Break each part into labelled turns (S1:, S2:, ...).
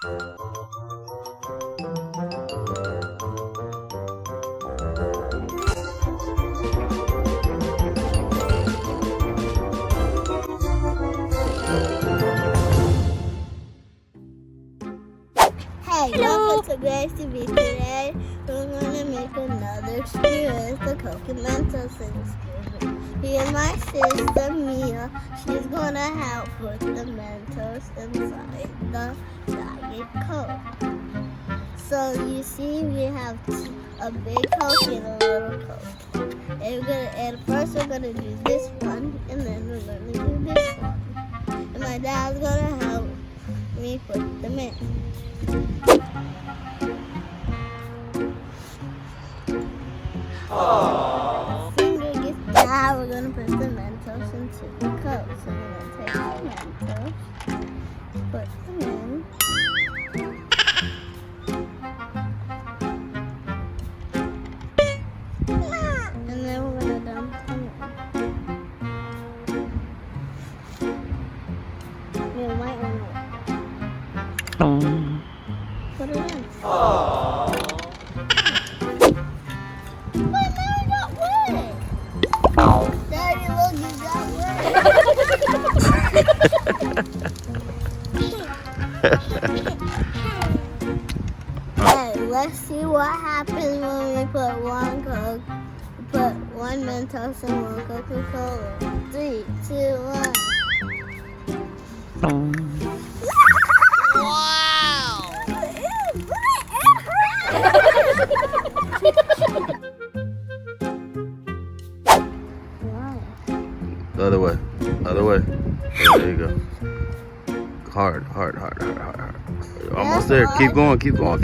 S1: Hey, welcome to GraceTV. Today we're going to make another experience, the Mentos experiment. Me and my sister Mia, she's going to help put the Mentos inside the giant Coke. So you see we have a big Coke and a little Coke. And first we're going to do this one, and then we're going to do this one. And my dad's going to help me put them in. Now we're going to put the Mentos into the Coke. So we're going to take the Mentos, put them in. And then we're going to dump them in. You might want to put it in. Daddy, look, you got Hey, let's see what happens when we put one Coke, put one Mentos and one Coca-Cola. 3, 2, 1. Wow!
S2: The other way. Other way. Oh, there you go. Hard. Almost there. Keep going. Keep going.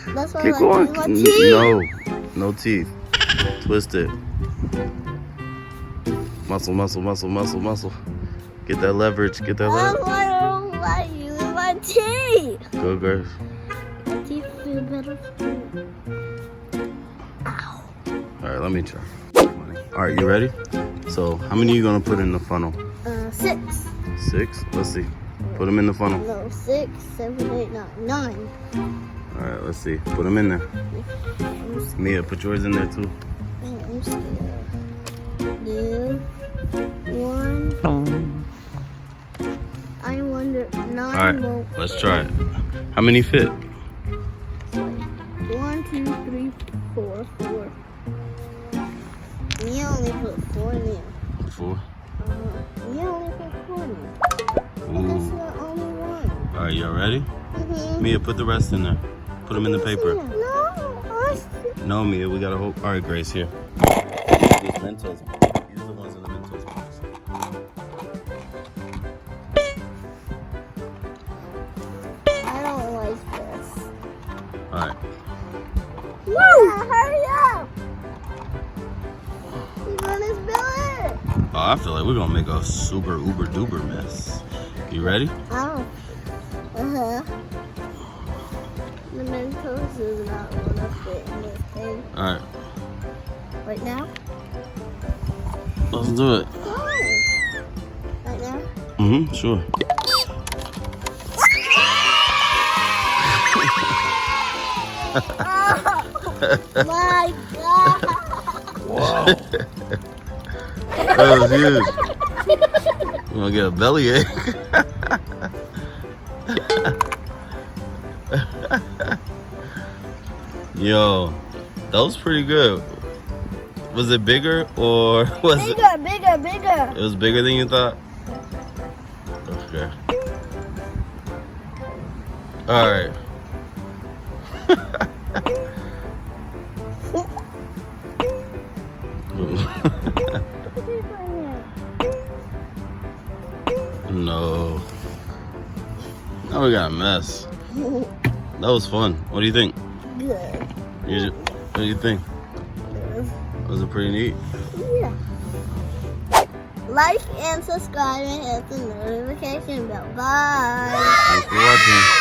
S1: That's why
S2: Keep going. No teeth. Twist it. Muscle. Get that leverage.
S1: I don't like using my teeth.
S2: Go, Grace.
S1: My teeth feel better. Ow.
S2: Alright, let me try. Alright, you ready? So, how many are you going to put in the funnel?
S1: 6.
S2: 6? Let's see. Put them in the funnel.
S1: No, 6, 7, 8, 9.
S2: Alright, let's see. Put them in there. Mia, put yours in there too.
S1: I'm scared. 2, 1. I wonder, 9
S2: Alright,
S1: won't.
S2: let's try it. How many fit?
S1: 1, 2, 3, 4. You only put 4 in there.
S2: 4?
S1: You only put 4 in there.
S2: Ooh.
S1: That's the only one.
S2: Alright, y'all ready?
S1: Mm-hmm.
S2: Mia, put the rest in there. Put them in the paper.
S1: No,
S2: No, Mia, we gotta hope. Alright, Grace, here. These Mentos. These are the ones in the Mentos box.
S1: I don't like this.
S2: Alright.
S1: Woo! Hurry up! You're gonna spill it.
S2: Oh, I feel like we're gonna make a super uber duper mess. You ready?
S1: Oh. Uh-huh. The Mentos is not gonna fit in this thing.
S2: Alright,
S1: Right now?
S2: let's do it.
S1: Why? Right now?
S2: Sure.
S1: Oh my God!
S2: Wow. That was huge. You gonna get a bellyache. Yo, that was pretty good. Was it bigger or was it?
S1: Bigger.
S2: It was bigger than you thought? Okay. Alright. No. Now we got a mess. That was fun. What do you think?
S1: Good.
S2: What do you think? Was it pretty neat?
S1: Yeah. Like and subscribe and hit the notification bell. Bye.
S2: Thanks for watching.